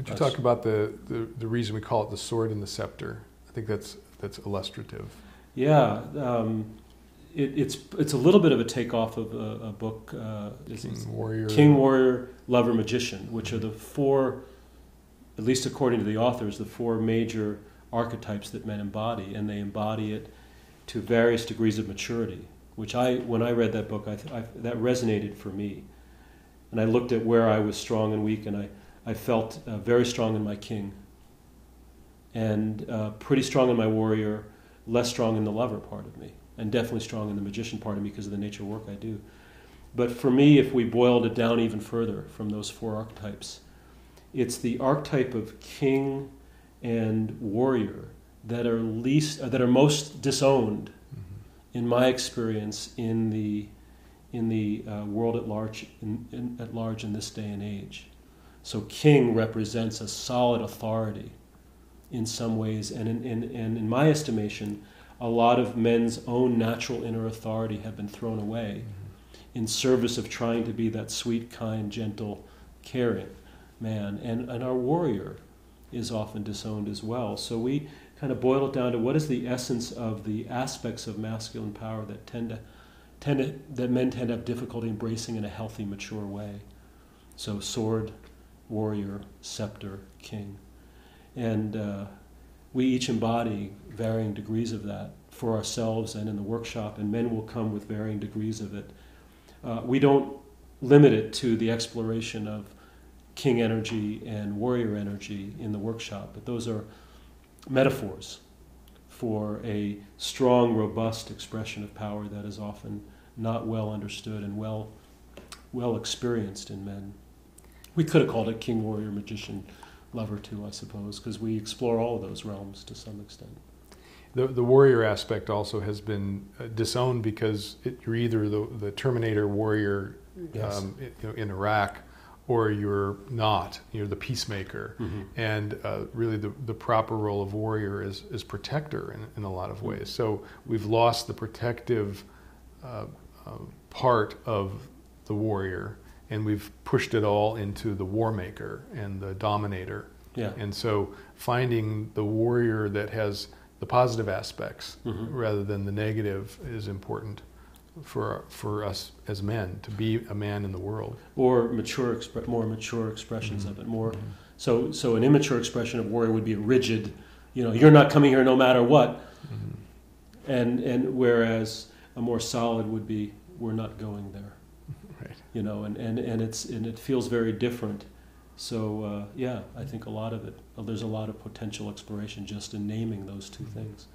Could you talk about the reason we call it the sword and the scepter? I think that's illustrative. Yeah, it's a little bit of a takeoff of a book, King, Warrior, Lover, Magician, which are the four, at least according to the authors, the four major archetypes that men embody, and they embody it to various degrees of maturity. Which when I read that book, that resonated for me, and I looked at where I was strong and weak, and I felt very strong in my king, and pretty strong in my warrior, less strong in the lover part of me, and definitely strong in the magician part of me because of the nature of work I do. But for me, if we boiled it down even further from those four archetypes, it's the archetype of king and warrior that are most disowned, in my experience, in the world at large in this day and age. So king represents a solid authority in some ways, and in my estimation, a lot of men's own natural inner authority have been thrown away in service of trying to be that sweet, kind, gentle, caring man. And our warrior is often disowned as well. So we kind of boil it down to what is the essence of the aspects of masculine power that that men tend to have difficulty embracing in a healthy, mature way. So sword, warrior, scepter, king. And we each embody varying degrees of that for ourselves and in the workshop, and men will come with varying degrees of it. We don't limit it to the exploration of king energy and warrior energy in the workshop, but those are metaphors for a strong, robust expression of power that is often not well understood and well experienced in men. We could have called it king, warrior, magician, lover too, I suppose, because we explore all of those realms to some extent. The warrior aspect also has been disowned because you're either the Terminator warrior, Yes. In Iraq, or you're not. You're the peacemaker. Mm-hmm. And really the proper role of warrior is protector in a lot of ways. Mm-hmm. So we've lost the protective part of the warrior, and we've pushed it all into the war maker and the dominator. Yeah. And so finding the warrior that has the positive aspects rather than the negative is important for us as men, to be a man in the world. Or more mature expressions of it. So an immature expression of warrior would be rigid, you're not coming here no matter what. And whereas a more solid would be, we're not going there. Right. And it feels very different. So I think a lot of it, there's a lot of potential exploration just in naming those two things.